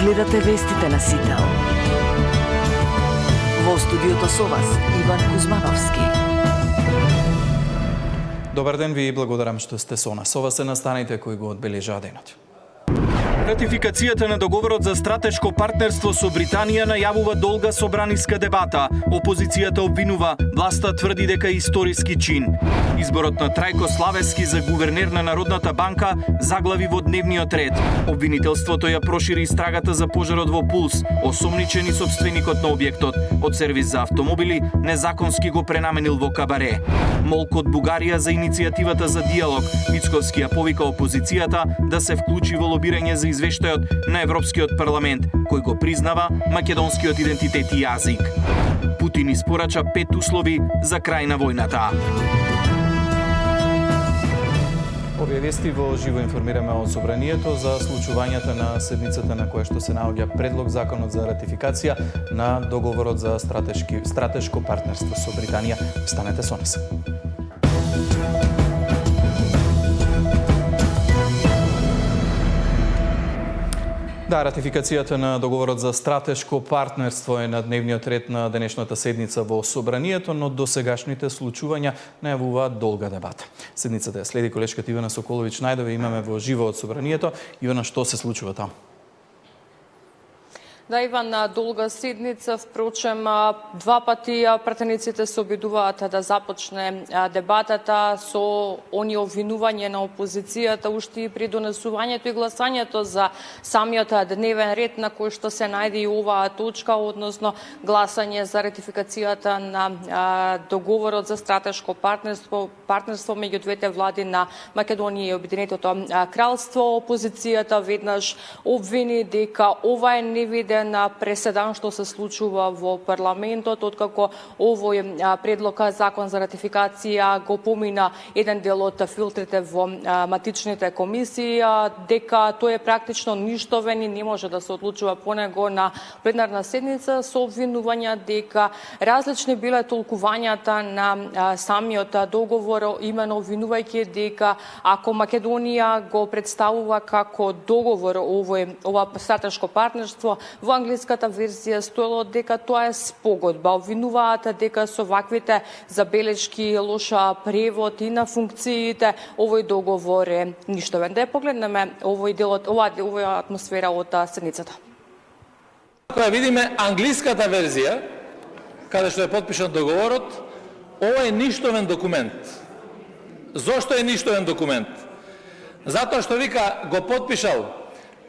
гледате вестите на Сител. Во студиото со вас Иван Кузмановски. Добар ден, ви благодарам што сте со нас. Ова се настаните кои го одбележаа денот. Ратификацијата на договорот за стратешко партнерство со Британија најавува долга собраниска дебата. Опозицијата обвинува, власта тврди дека е историски чин. Изборот на Трајко Славески за гувернер на Народната банка заглави во дневниот ред. Обвинителството ја прошири истрагата за пожарот во Пулс, осомничен и сопственикот на објектот од сервис за автомобили незаконски го пренаменил во кабаре. Молк од Бугарија за иницијативата за диалог. Мицковски ја повика опозицијата да се вклучи во лобирање за извештајот на Европскиот парламент, кој го признава македонскиот идентитет и јазик. Путин испорача 5 услови за крај на војната. Овие вести во живо информираме од Собранието за случувањата на седницата на која што се наоѓа предлог законот за ратификација на договорот за стратешко партнерство со Британија. Станете со нас. Да, ратификацијата на договорот за стратешко партнерство е на дневниот ред на денешната седница во Собранието, но досегашните случувања најавуваат долга дебата. Седницата ја следи колешката Ивана Соколович Најдове, имаме во живо од Собранието. Ивана, што се случува таму? Да, Иван, долга седница, впрочем, два пати пратениците се обидуваат да започне дебатата со они обвинување на опозицијата уште и при донесувањето и гласањето за самиот дневен ред на кој што се најде и оваа точка, односно гласање за ратификацијата на договорот за стратешко партнерство меѓу двете влади на Македонија и Обединетото кралство. Опозицијата веднаш обвини дека ова е невиден на преседан што се случува во парламентот, откако овој предлог закон за ратификација го помина еден дел од филтрите во матичните комисии, дека тој е практично ништовен и не може да се одлучува по него на пленарна седница, со обвинувања дека различни биле толкувањата на самиот договор, имено обвинувајќи дека ако Македонија го представува како договор ова стратешко партнерство, во англиската верзија стоело дека тоа е спогодба. Обвинуваат дека со ваквите забелешки, лоша превод и на функциите, овој договор е ништовен. Да ја погледнеме овој делот, оваа атмосфера од седницата. Ако ја видиме англиската верзија, каде што е подпишан договорот, ова е ништовен документ. Зошто е ништовен документ? Затоа што вика го подпишал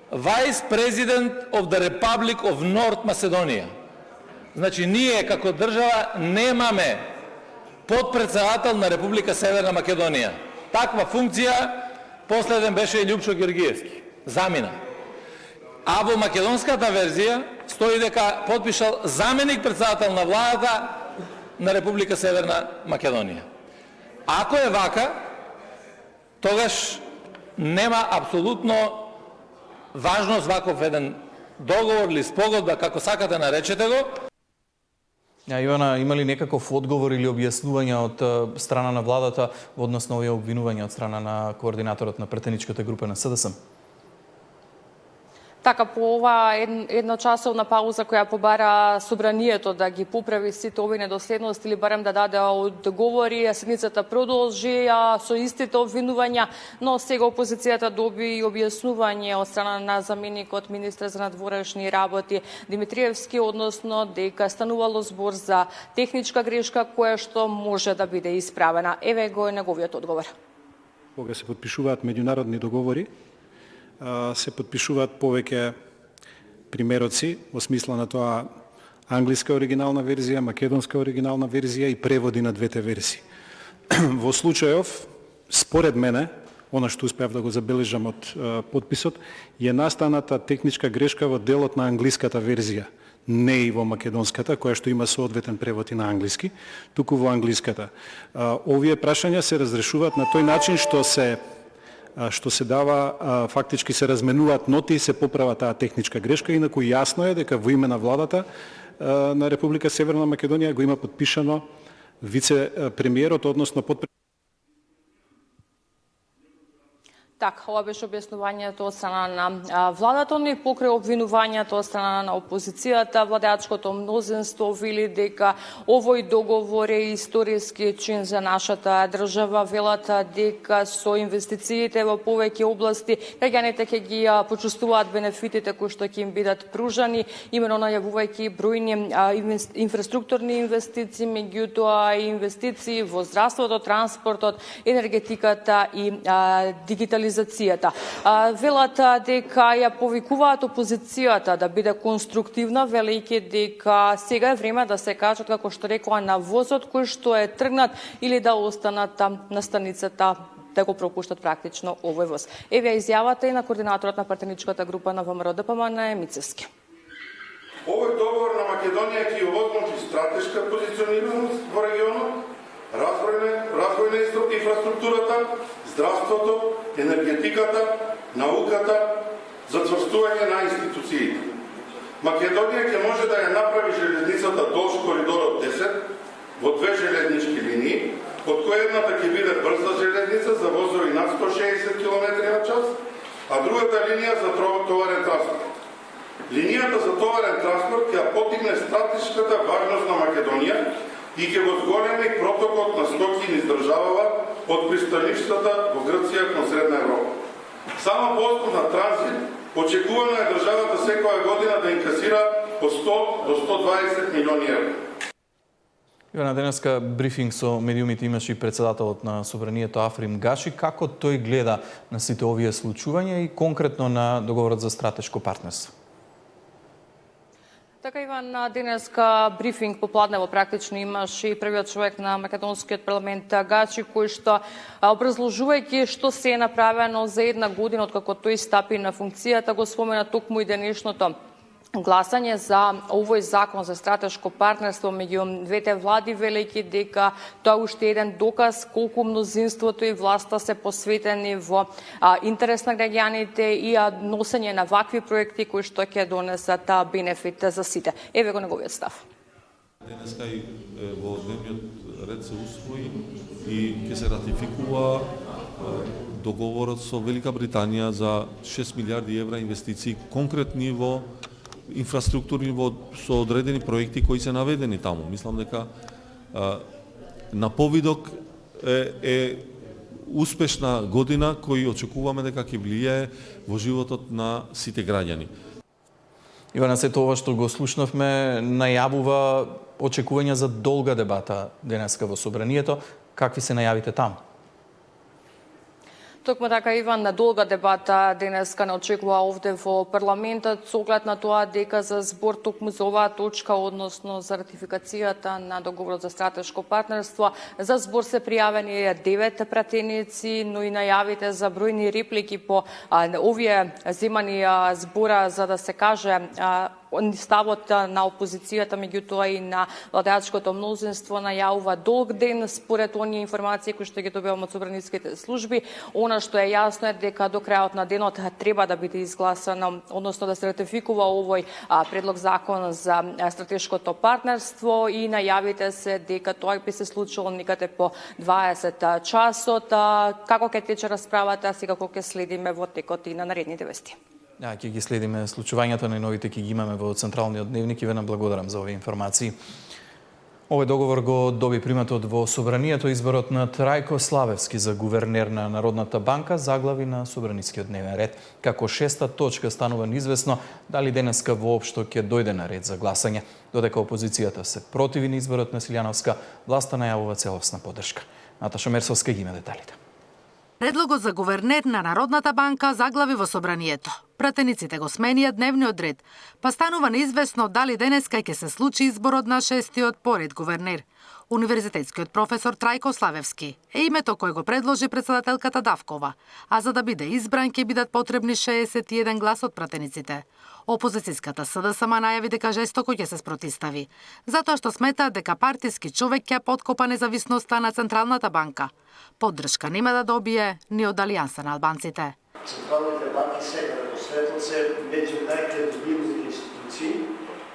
Vice President of the Republic of North Macedonia. Значи, ние како држава немаме подпредседател на Република Северна Македонија. Таква функција последен беше Љупшо Георгиевски. Замина. А во македонската верзија стои дека подпишал заменик председател на владата на Република Северна Македонија. Ако е вака, тогаш нема апсолутно важност ваков еден договор или спогодба, како сакате наречете го. Ивана, има ли некаков одговор или објаснување од страна на владата во однос на овие обвинувања од страна на координаторот на претеничката група на СДСМ? Така, по ова едночасовна пауза која побара Собранието да ги поправи сите овие недоследности или барем да даде одговори, седницата продолжи со истите обвинувања, но сега опозицијата доби и објаснување од страна на заменикот министер за надворешни работи Димитриевски, односно дека станувало збор за техничка грешка која што може да биде исправена. Еве го е неговиот одговор. Кога се подпишуваат меѓународни договори, се подпишуваат повеќе примероци во смисла на тоа англиска оригинална верзија, македонска оригинална верзија и преводи на двете верзии. Во случајов, според мене, она што успеав да го забележам од подписот, е настаната техничка грешка во делот на англиската верзија, не и во македонската, која што има соодветен превод и на англиски, туку во англиската. Овие прашања се разрешуваат на тој начин што се дава, фактички се разменуваат ноти и се поправа таа техничка грешка, инаку јасно е дека во име на владата на Република Северна Македонија го има подпишано вице-премиерот, односно Така, ова беше објаснувањето од страна на владата, но и покрај обвинувањето од страна на опозицијата, владеачкото мнозинство вели дека овој договор е историски чин за нашата држава, велат дека со инвестициите во повеќе области граѓаните ќе ги почувствуваат бенефитите кои што ќе им бидат пружани, имено најавувајќи бројни инфраструктурни инвестиции, меѓутоа и инвестиции во здравството, транспортот, енергетиката и дигитализацијата. Велат дека ја повикуваат опозицијата да биде конструктивна, велејќи дека сега е време да се качат, како што рекоа, на возот кој што е тргнат или да останат на станицата да го пропуштат практично овој воз. Еве изјавата и на координаторот на партеничката група на ВМРО ДПМН Мицевски. Овој договор на Македонија ќе овозможи стратешка позиционираност во регионот, развој на инфраструктурата, здравството, енергетиката, науката, зацврстување на институциите. Македонија ќе може да ја направи железницата долж коридорот 10 во 2 железнички линии, од која едната ќе биде брза железница за возови над 160 км/ч, а другата линија за товарен транспорт. Линијата за товарен транспорт ќе потигне стратешката важност на Македонија и ќе го зголеми протокот на стоки низ државава од пристаништата во Грција кон Средна Европа. Само по основ на транзит, очекувано е државата секоја година да инкасира по 100 до 120 милиони евра. Ивана, денеска брифинг со медиумите имаше и председателот на Собранието Африм Гаши. Како тој гледа на сите овие случувања и конкретно на договорот за стратешко партнерство? Така, Иван, денеска брифинг попладнево практично имаше и првиот човек на македонскиот парламент Гачи, кој што образложувајќи што се е направено за една година откако тој стапи на функцијата, го спомена токму и денешното гласање за овој закон за стратешко партнерство меѓу двете влади, велејќи дека тоа е уште еден доказ колку мнозинството и власта се посветени во интерес на граѓаните и носење на вакви проекти кои што ќе донесат бенефит за сите. Еве го неговиот став. Денеска и во дневниот ред се усвои и ќе се ратификува договорот со Велика Британија за 6 милиарди евра инвестиции конкретни во инфраструктурни со одредени проекти кои се наведени таму. Мислам дека на повидок е успешна година кој очекуваме дека ќе влијае во животот на сите граѓани. Ивана, сето ова што го слушнавме најавува очекувања за долга дебата денеска во Собранието. Какви се најавите таму? Токму така, Иван, на долга дебата денеска не очекува овде во парламентот со оглед на тоа дека за збор токму за оваа точка, односно за ратификацијата на договорот за стратешко партнерство, за збор се пријавени 9 пратеници, но и најавите за бројни реплики по овие земани збора за да се каже ставот на опозицијата, меѓутоа и на владеачкото мнозинство најавува долг ден според оние информации кои што ги добиваме од собраниските служби. Она што е јасно е дека до крајот на денот треба да биде изгласано, односно да се ратификува овој предлог закон за стратешкото партнерство и најавите се дека тоа би се случило некаде по 20 часот. Како ќе тече расправата, сега ќе следиме во текот и на наредните вести. Ќе ги следиме случувањата, најновите ќе ги имаме во Централниот дневник и ве благодарам за овие информации. Овој договор го доби приматот во Собранието. Изборот на Трајко Славевски за гувернер на Народната банка заглави на Собранискиот дневен ред. Како шеста точка станува неизвестно дали денеска воопшто ќе дојде на ред за гласање. Додека опозицијата се противи на изборот на Силјановска, власта најавува целосна поддршка. Наташа Мерсовска ги има деталите. Предлогот за гувернер на Народната банка заглави во Собранието. Пратениците го сменија дневниот ред, па станува неизвестно дали денеска ќе се случи изборот на шестиот поред гувернер. Универзитетскиот професор Трајко Славевски е името кој го предложи председателката Давкова, а за да биде избран ќе бидат потребни 61 глас од пратениците. Опозицијската СДСМ најави дека жестоко ќе се спротистави, затоа што смета дека партиски човек ќе подкопа независноста на Централната банка. Поддршка нема да добие ни од Алијанса на албанците. Централните банки сега во светот се меѓу најкредибилните институции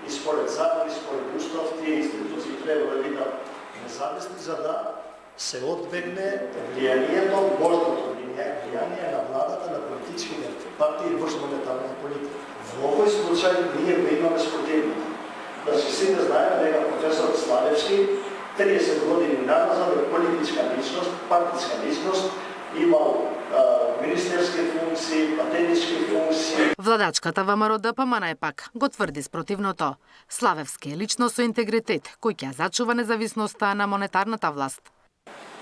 и според закон и според устав тие институции треба да бидат независни за да се одбегне влијанието, можното влијание на владата, на политичките партии во монетарна политика. Во овој случај ние го имаме спротивното. Значи, сите знаеме дека професор Славевски 30 години назад е политичка личност, партиска личност, имал министерски функции, патенички функции. Владачката ВМРО ДПМН пак го тврди спротивното. Славевски е личност со интегритет, кој ќе зачува независноста на монетарната власт.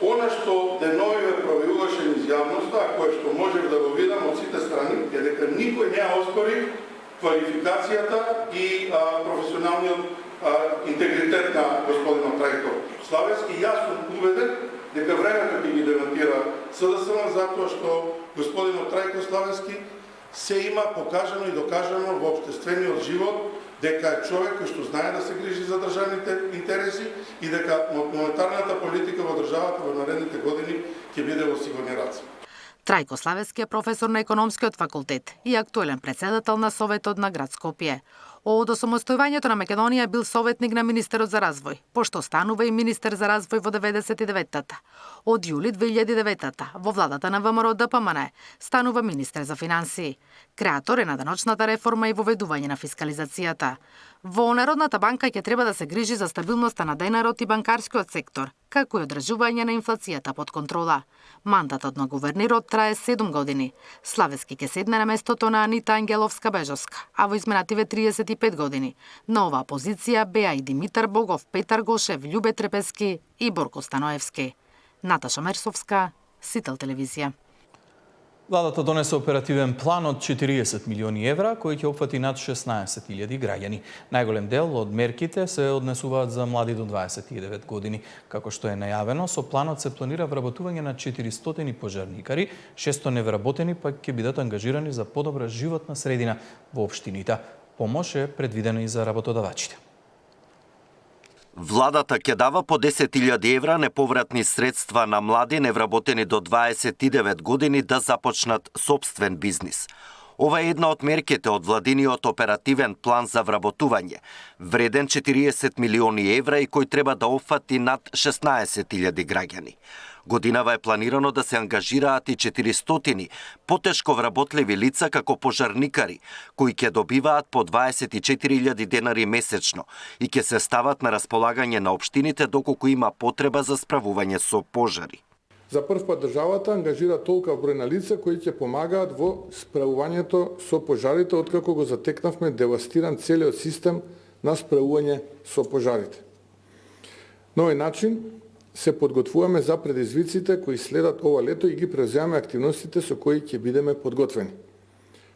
Она што деновиве проявуваше низ јавноста, а кое што можев да го видам од сите страни, е дека никој не оспори квалификацијата и професионалниот интегритет на господинот Трајко Славевски. Јас сум убеден дека времето ќе ги демонтира СДСМ, затоа што господинот Трајко Славевски се има покажано и докажано во општествениот живот дека е човек кој што знае да се грижи за државните интереси и дека монетарната политика во државата во наредните години ќе биде во сигурни раце. Трајко Славевски е професор на економскиот факултет и актуелен председател на Советот на град Скопје. Од осамостојувањето на Македонија бил советник на министерот за развој, пошто станува и министер за развој во 99-та. Од јули 2009-та во владата на ВМРО ДПМН станува министер за финансии. Креатор е на даночната реформа и воведување на фискализацијата. Во Народната банка ќе треба да се грижи за стабилноста на денарот и банкарскиот сектор, како и одржување на инфлацијата под контрола. Мандатот на гувернерот трае 7 години. Славевски ќе седне на местото на Анита Ангеловска-Бежовска, а во изминативе 35 години. На оваа позиција беа и Димитар Богов, Петар Гошев, Љубе Трепески и Борко Станоевски. Наташа Мерсовска, Сител телевизија. Владата донесе оперативен план од 40 милиони евра, кој ќе опфати над 16.000 граѓани. Најголем дел од мерките се однесуваат за млади до 29 години. Како што е најавено, со планот се планира вработување на 400 пожарникари, 600 невработени пак ќе бидат ангажирани за подобра животна средина во општините. Помош е предвидена и за работодавачите. Владата ќе дава по 10.000 евра неповратни средства на млади невработени до 29 години да започнат собствен бизнис. Ова е една од мерките од владиниот оперативен план за вработување, вреден 40 милиони евра и кој треба да опфати над 16.000 граѓани. Годинава е планирано да се ангажираат и 400 потешко вработливи лица како пожарникари, кои ќе добиваат по 24.000 денари месечно и ќе се стават на располагање на општините доколку има потреба за справување со пожари. За прв пат државата ангажира толка број на лица кои ќе помагаат во справувањето со пожарите откако го затекнавме девастиран целиот систем на справување со пожарите. На овој начин се подготвуваме за предизвиците кои следат ова лето и ги превземаме активностите со кои ќе бидеме подготвени.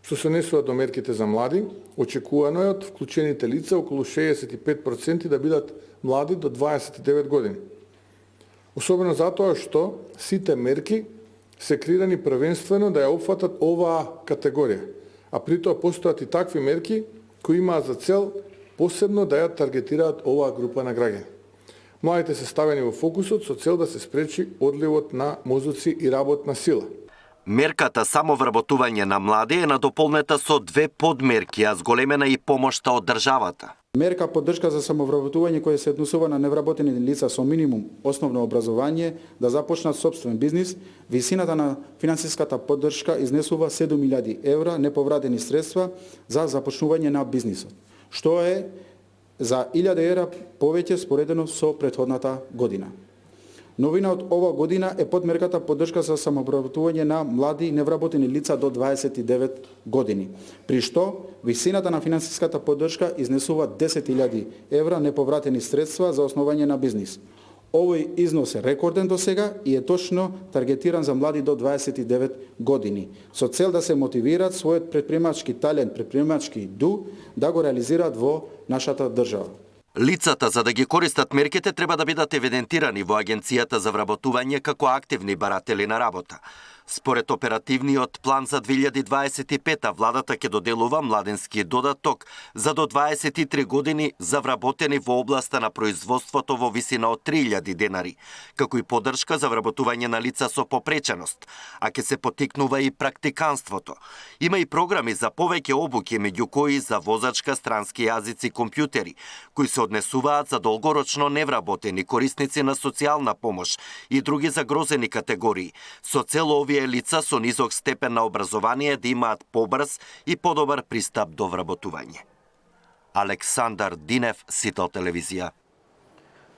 Што се однесува до мерките за млади, очекувано е од вклучените лица околу 65% да бидат млади до 29 години. Особено затоа што сите мерки се креирани првенствено да ја опфатат оваа категорија, а при тоа постојат и такви мерки кои имаат за цел посебно да ја таргетираат оваа група на граѓани. Младите се ставени во фокусот со цел да се спречи одливот на мозоци и работна сила. Мерката самовработување на млади е надополнета со две подмерки, а зголемена и помошта од државата. Мерка поддршка за самовработување која се однесува на невработени лица со минимум основно образование да започнат собствен бизнис, висината на финансиската поддршка изнесува 7.000 евра неповратени средства за започнување на бизнисот, што е за 1.000 евра повеќе споредено со претходната година. Новина од ова година е подмерката поддршка за самовработување на млади невработени лица до 29 години, при што висината на финансиската поддршка изнесува 10.000 евра неповратени средства за основање на бизнис. Овој износ е рекорден до сега и е точно таргетиран за млади до 29 години, со цел да се мотивираат својот претприемачки талент, претприемачки дух да го реализираат во нашата држава. Лицата за да ги користат мерките треба да бидат евидентирани во Агенцијата за вработување како активни баратели на работа. Според оперативниот план за 2025 владата ќе доделува младенски додаток за до 23 години за вработени во областа на производството во висина од 3000 денари, како и поддршка за вработување на лица со попреченост, а ќе се поттикнува и практиканството. Има и програми за повеќе обуки, меѓу кои за возачка, странски јазици, компјутери, кои се однесуваат за долгорочно невработени корисници на социјална помош и други загрозени категории, со цел овие лица со низок степен на образование да имаат побрз и подобар пристап до вработување. Александар Динев, Сител телевизија.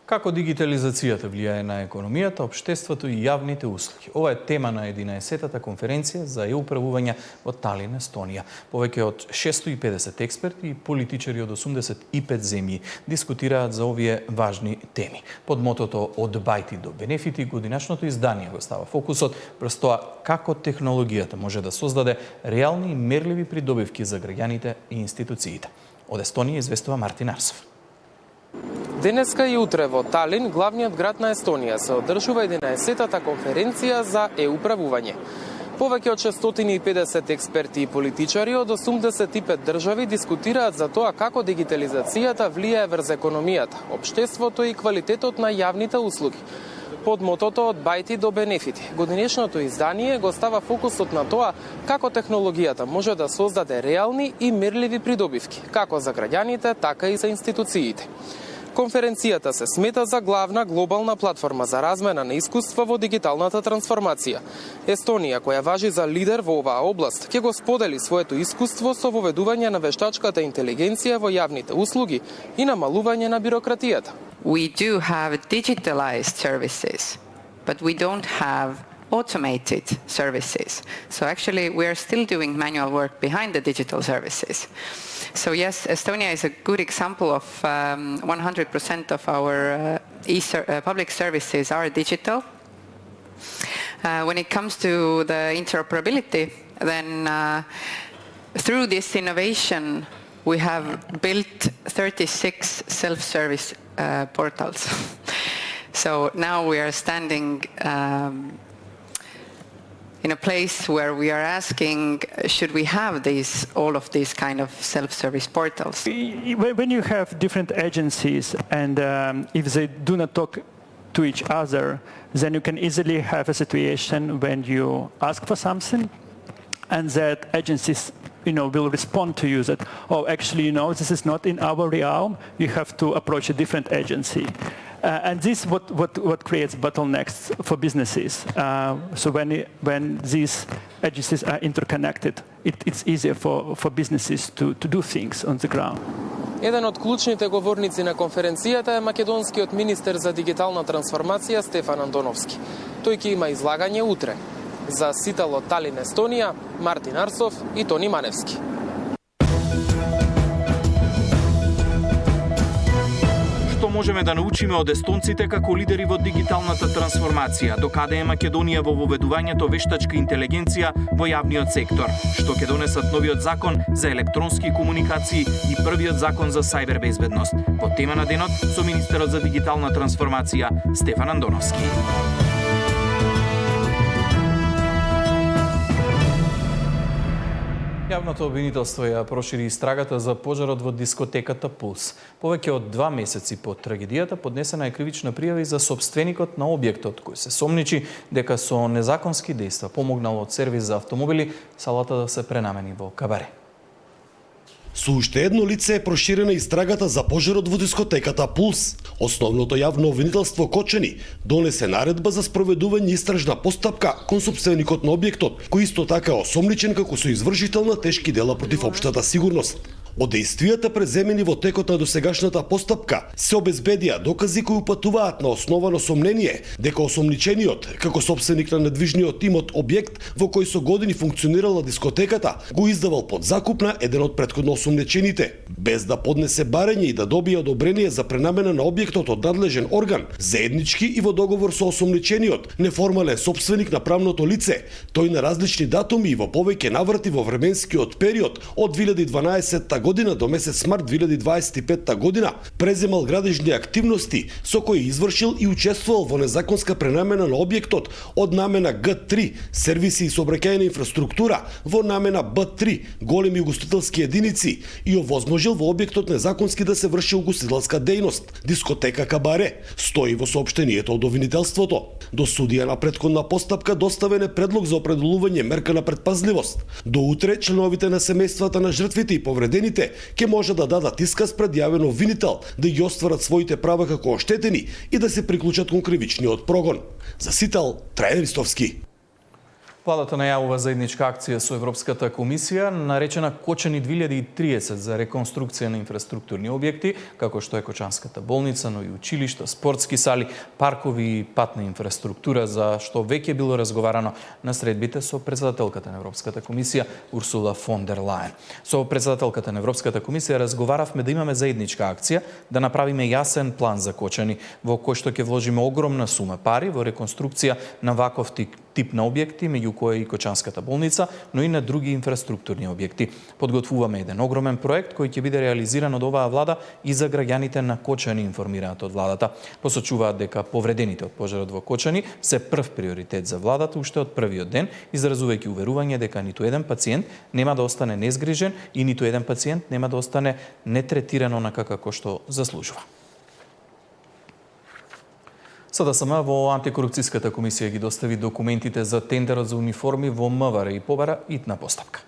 Како дигитализацијата влијае на економијата, општеството и јавните услуги? Ова е тема на 11-та конференција за e-управување во Талин, Естонија. Повеќе од 650 експерти и политичари од 85 земји дискутираат за овие важни теми. Под мотото "Од бајти до бенефити", годинашното издание го става фокусот врз тоа како технологијата може да создаде реални и мерливи придобивки за граѓаните и институциите. Од Естонија известува Мартин Арсов. Денеска и утре во Талин, главниот град на Естонија, се одржува 11-та конференција за е-управување. Повеќе од 650 експерти и политичари од 85 држави дискутираат за тоа како дигитализацијата влијае врз економијата, општеството и квалитетот на јавните услуги. Под мотото "Од бајти до бенефити", годинешното издание го става фокусот на тоа како технологијата може да создаде реални и мерливи придобивки, како за граѓаните, така и за институциите. Конференцијата се смета за главна глобална платформа за размена на искуства во дигиталната трансформација. Естонија, која важи за лидер во оваа област, ќе го сподели своето искуство со воведување на вештачката интелигенција во јавните услуги и намалување на бирократијата. We do have digitalized services, but we don't have automated services. So actually we are still doing manual work behind the digital services. So yes, Estonia is a good example of 100% of our public services are digital. When it comes to the interoperability, then through this innovation we have built 36 self-service portals. So now we are standing in a place where we are asking, should we have all of these kind of self-service portals? When you have different agencies and if they do not talk to each other, then you can easily have a situation when you ask for something and that agencies will respond to you that, oh, actually, this is not in our realm, you have to approach a different agency. And this is what creates bottlenecks for businesses. So when these agencies are interconnected, it's easier for businesses to do things on the ground. Еден од клучните говорници на конференцијата е македонскиот министер за дигитална трансформација Стефан Андоновски. Тој ќе има излагање утре. За Сител од Талин, Естонија, Мартин Арсов и Тони Маневски. Што можеме да научиме од естонците како лидери во дигиталната трансформација? Докаде е Македонија во воведувањето вештачка интелигенција во јавниот сектор? Што ќе донесат новиот закон за електронски комуникации и првиот закон за сајбер безбедност? Во тема на денот со министерот за дигитална трансформација Стефан Андоновски. Јавното обвинителство ја прошири истрагата за пожарот во дискотеката Пулс. Повеќе од 2 месеци по трагедијата поднесена е кривична пријава и за сопственикот на објектот, кој се сомничи дека со незаконски дејства помогнал од сервис за автомобили салата да се пренамени во кабаре. Со уште едно лице е проширена истрагата за пожарот во дискотеката Пулс. Основното јавно обвинителство Кочани донесе наредба за спроведување истражна постапка кон сопственикот на објектот, кој исто така е осомничен како соизвршител на тешки дела против општата сигурност. Од дејствијата преземени во текот на досегашната постапка се обезбедија докази кои упатуваат на основано сомнение дека осомничениот, како сопственик на недвижниот имот објект во кој со години функционирала дискотеката, го издавал под закуп на еден од претходно осомничените, без да поднесе барање и да добие одобрение за пренамена на објектот од надлежен орган, заеднички и во договор со осомничениот, неформален сопственик на правното лице, тој на различни датуми и во повеќе наврати во временскиот период од 2012 година до месец март 2025 година преземал градежни активности со кои извршил и учествувал во незаконска пренамена на објектот од намена Г3 сервиси и сообраќајна инфраструктура во намена Б3 големи угостителски единици и овозможил во објектот незаконски да се врши угостителска дејност, дискотека кабаре, стои во соопштението од обвинителството. До судија на претходна постапка доставен е предлог за определување мерка на предпазливост. До утре членовите на семејствата на жртвите и повредените ќе може да дадат исказ пред јавен обвинител да ги остварат своите права како оштетени и да се приклучат кон кривичниот прогон. За Сител, Трајан Ристовски. Владата најавува заедничка акција со Европската комисија, наречена Кочани 2030 за реконструкција на инфраструктурни објекти, како што е Кочанската болница, но и училишта, спортски сали, паркови и патна инфраструктура, за што веќе било разговарано на средбите со председателката на Европската комисија Урсула фон дер Лајен. Со председателката на Европската комисија разговаравме да имаме заедничка акција, да направиме јасен план за Кочани, во кој што ќе вложиме огромна сума пари во реконструкција на ваков тип на објекти, меѓу кои и Кочанската болница, но и на други инфраструктурни објекти. Подготвуваме еден огромен проект кој ќе биде реализиран од оваа влада и за граѓаните на Кочани, информираат од владата. Посочуваат дека повредените од пожарот во Кочани се прв приоритет за владата уште од првиот ден, изразувајќи уверување дека ниту еден пациент нема да остане незгрижен и ниту еден пациент нема да остане нетретиран онака како што заслужува. СДСМ во антикорупцијската комисија ги достави документите за тендерот за униформи во МВР и побара итна постапка.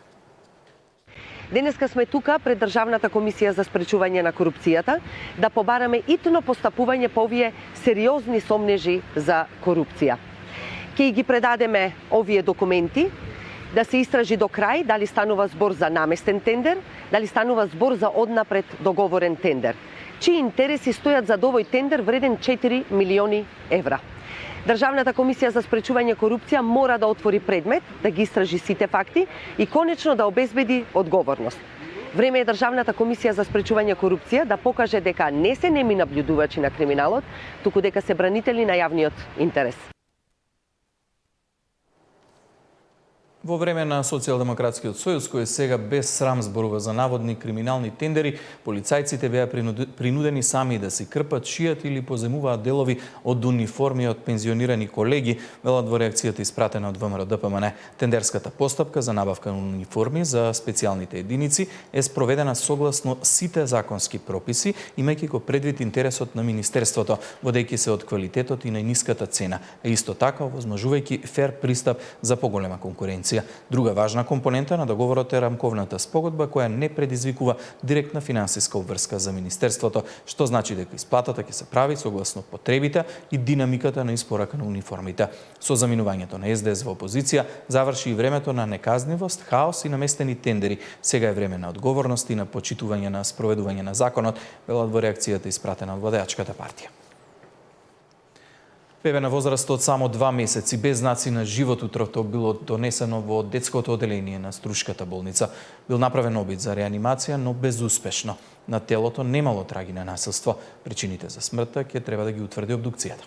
Денеска сме тука пред Државната комисија за спречување на корупцијата да побараме итно постапување по овие сериозни сомнежи за корупција. Ќе ги предадеме овие документи да се истражи до крај дали станува збор за наместен тендер, дали станува збор за однапред договорен тендер, чии интереси стојат за овој тендер вреден 4 милиони евра. Државната комисија за спречување корупција мора да отвори предмет, да ги истражи сите факти и конечно да обезбеди одговорност. Време е Државната комисија за спречување корупција да покаже дека не се неми наблюдувачи на криминалот, туку дека се бранители на јавниот интерес. Во време на Социјалдемократскиот сојуз, кој сега без срам зборува за наводни криминални тендери, полицајците беа принудени сами да си крпат, шијат или поземуваат делови од униформи од пензионирани колеги, велат во реакцијата испратена од ВМРО ДПМН. Тендерската постапка за набавка на униформи за специјалните единици е спроведена согласно сите законски прописи, имајќи го предвид интересот на Министерството, водејќи се од квалитетот и најниската цена, а исто така овозможувајќи фер пристап за поголема конкуренција. Друга важна компонента на договорот е рамковната спогодба која не предизвикува директна финансиска обврска за Министерството, што значи дека исплатата ќе се прави согласно потребите и динамиката на испорака на униформите. Со заминувањето на СДС во опозиција заврши и времето на неказнивост, хаос и наместени тендери. Сега е време на одговорност и на почитување на спроведување на законот, велат во реакцијата испратена од владеачката партија. Бебе на возраст од само 2 месеци без знаци на живот утрото било донесено во детското оделение на Струшката болница. Бил направен обид за реанимација, но безуспешно. На телото немало траги на насилство. Причините за смртта ќе треба да ги утврди обдукцијата.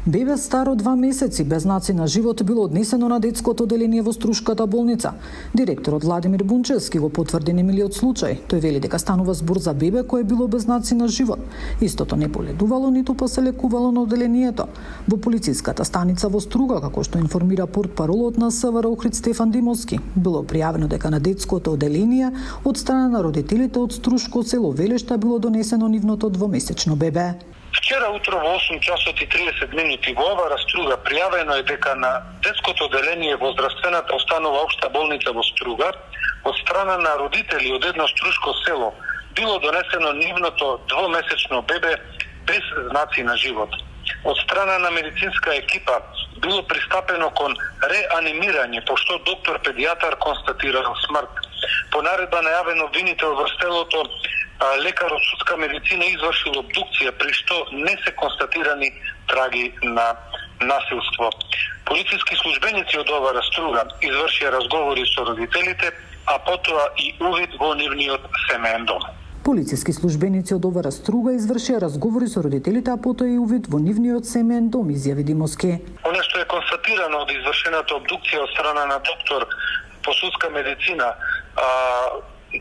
Бебе старо 2 месеци без знаци на живот било однесено на детското оделение во Струшката болница. Директорот Владимир Бунчевски го потврди немилиот случај. Тој вели дека станува збор за бебе кое било без знаци на живот. Истото не поледувало, ниту па се лекувало на оделението. Во полициската станица во Струга, како што информира портпаролот на СВР Охрид Стефан Димовски, било пријавено дека на детското оделение од страна на родителите од Струшко село Велешта било донесено нивното двомесечно бебе. Вчера утро во 8 часот и 30 минути во ова Струга пријавено е дека на детското оделение во здравствената установа Општа болница во Струга од страна на родители од едно струшко село било донесено нивното двомесечно бебе без знаци на живот. Од страна на медицинска екипа било пристапено кон реанимирање, пошто доктор педијатар констатирал смрт. По наредба најавен обвинител во селото, лекар од судска медицина извршил обдукција, при што не се констатирани траги на насилство. Полициски службеници од ова Струга извршија разговори со родителите, а потоа и увид во нивниот семеен дом. Полициски службеници од ова Струга извршија разговори со родителите, а потоа и увид во нивниот семеен дом, изјави Димовски. Оно што е констатирано од извршената обдукција од страна на доктор по судска медицина,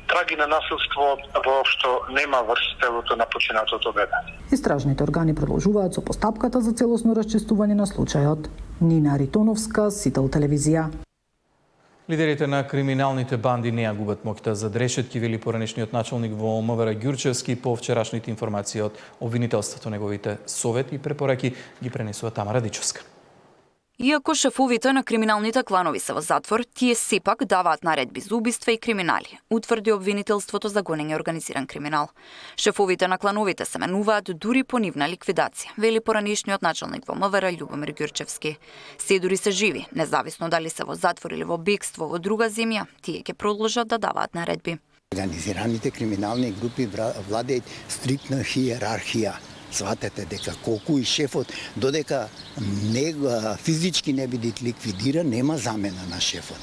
траги на насилство воопшто нема врз телото на починатото бебе. Истражните органи продолжуваат со постапката за целосно расчистување на случајот. Нина Ритоновска, Сител телевизија. Лидерите на криминалните банди не ја губат моќта за решетки, вели поранешниот началник во МВР Ѓурчевски по вчерашните информации од обвинителството. Неговите совети и препораки ги пренесува Тамара Дичевска. Иако шефовите на криминалните кланови се во затвор, тие сепак даваат наредби за убиства и криминали, утврди обвинителството за гонење организиран криминал. Шефовите на клановите се менуваат дури по нивна ликвидација, вели поранешниот началник во МВР Љубомир Ѓурчевски. Се дури се живи, независно дали се во затвор или во бегство во друга земја, тие ќе продолжат да даваат наредби. Организираните криминални групи владеат стриктна хиерархија. Сватете дека колку и шефот, додека физички не биде ликвидиран, нема замена на шефот.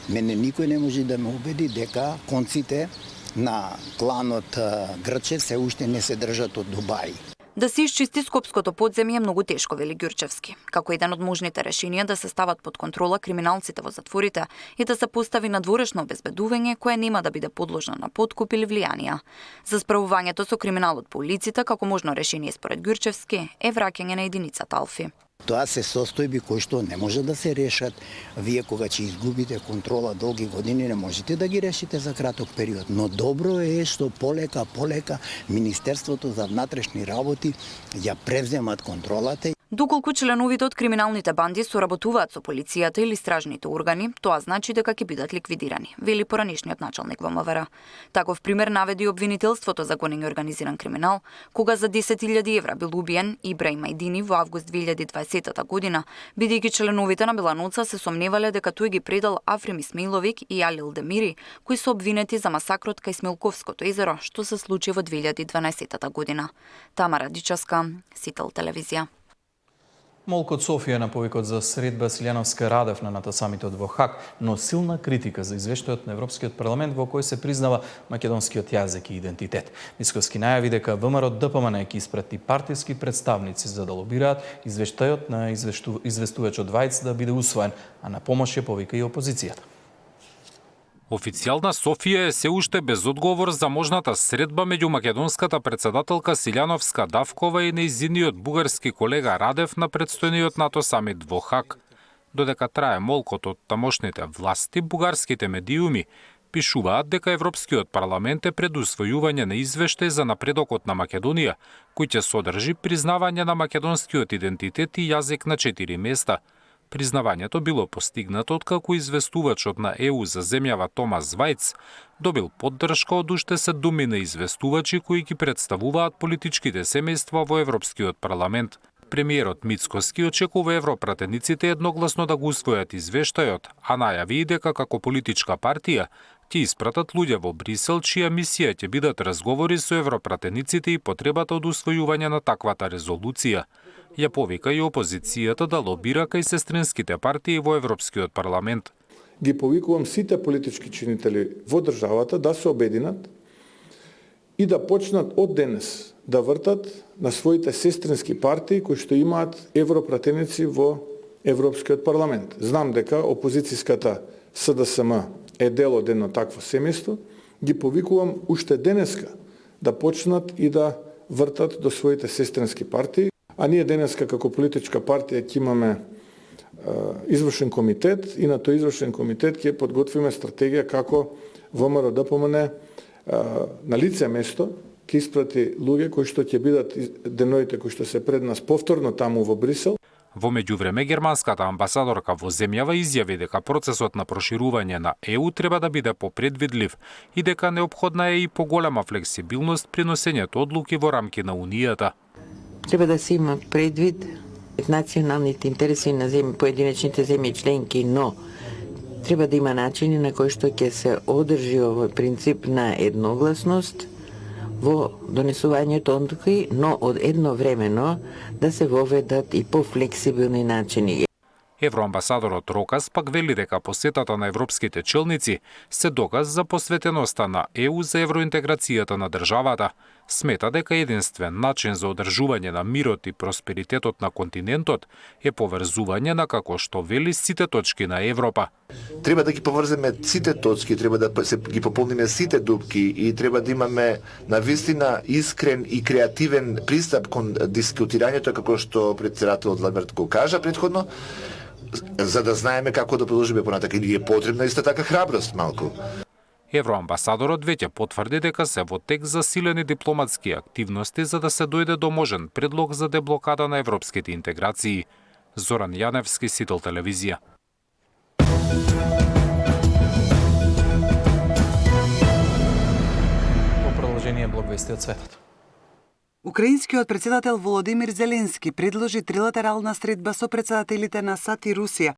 Мене никој не може да ме убеди дека конците на кланот Грчев се уште не се држат од Дубај. Да се исчисти скопското подземје е многу тешко, вели Ѓурчевски. Како еден од можните решенија да се стават под контрола криминалците во затворите и да се постави надворешно обезбедување кое нема да биде подложено на подкуп или влијанија. За справувањето со криминалот по улиците, како можно решение според Ѓурчевски, е враќање на единицата Алфи. Тоа се состојби кои што не може да се решат. Вие кога ќе изгубите контрола долги години не можете да ги решите за краток период. Но добро е што полека Министерството за внатрешни работи ја превземат контролата. Доколку членовите од криминалните банди соработуваат со полицијата или стражните органи, тоа значи дека ќе бидат ликвидирани, вели поранешниот началник во МВР. Таков пример наведи обвинителството за гонење организиран криминал, кога за 10.000 евра бил убиен Ибраим Ајдини во август 2020 година, бидејќи членовите на Беланоца се сомневале дека тој ги предал Африм Исмаиловик и Алил Демири, кои се обвинети за масакрот кај Смилковското езеро, што се случи во 2012 година. Тамара Дичевска, Сител телевизија. Молкот Софија на повикот за средба Силјановска Радев на НАТО самитот во Хаг, но силна критика за извештајот на Европскиот парламент во кој се признава македонскиот јазик и идентитет. Мисковски најави дека ВМРО ДПМН ќе испрати партиски представници за да лобираат извештајот на известувачот Вајц да биде усвоен, а на помош ја повика и опозицијата. Официјална Софија е се уште без одговор за можната средба меѓу македонската председателка Силјановска Давкова и нејзиниот бугарски колега Радев на предстојниот НАТО самит во Хаг. Додека трае молкот од тамошните власти, бугарските медиуми пишуваат дека Европскиот парламент е пред усвојување на извештај за напредокот на Македонија, кој ќе содржи признавање на македонскиот идентитет и јазик на 4 места. Признавањето било постигнато откако известувачот на ЕУ за земјава Томас Вајц добил поддршка од уште 7 известувачи кои ги представуваат политичките семејства во Европскиот парламент. Премиерот Мицкоски очекува европратениците едногласно да го усвојат извештајот, а најави и дека како политичка партија ќе испратат луѓе во Брисел чија мисија ќе бидат разговори со европратениците и потребата од усвојување на таквата резолуција. Ја повика и опозицијата да лобира кај сестринските партии во Европскиот парламент. Ги повикувам сите политички чинители во државата да се обединат и да почнат од денес да вртат на своите сестрински партии кои што имаат европратеници во Европскиот парламент. Знам дека опозицијската СДСМ е дел од едно такво семејство. Ги повикувам уште денеска да почнат и да вртат до своите сестрински партии. А ние денеска како политичка партија ќе имаме извршен комитет и на тој извршен комитет ќе подготвиме стратегија како ВМРО ДПМН на лице место ќе испрати луѓе кои што ќе бидат деноите кои што се пред нас повторно таму во Брисел. Во меѓувреме германската амбасадорка во земјава изјави дека процесот на проширување на ЕУ треба да биде попредвидлив и дека неопходна е и поголема флексибилност при носењето одлуки во рамки на Унијата. Треба да се има предвид националните интереси на поединечните земји членки, но треба да има начини на кои што ќе се одржи овој принцип на едногласност во донесувањето одлуки, но од едновремено да се воведат и пофлексибилни начини. Евроамбасадорот Рокас пак вели дека посетата на европските челници се доказ за посветеноста на ЕУ за евроинтеграцијата на државата. Смета дека единствен начин за одржување на мирот и просперитетот на континентот е поврзување на, како што вели, сите точки на Европа. Треба да ги поврземе сите точки, треба да се ги пополниме сите дупки и треба да имаме навистина искрен и креативен пристап кон дискутирањето, како што претседателот Ламберт го кажа претходно, за да знаеме како да продолжиме понатака. И е потребна иста така храброст малку. Евроамбасадорот веќе потврди дека се во тек засилени дипломатски активности за да се дојде до можен предлог за деблокада на европските интеграции. Зоран Јаневски, Сител телевизија. Во продолжение блог вести од светот. Украинскиот председател Володимир Зеленски предложи трилатерална средба со председателите на САД и Русија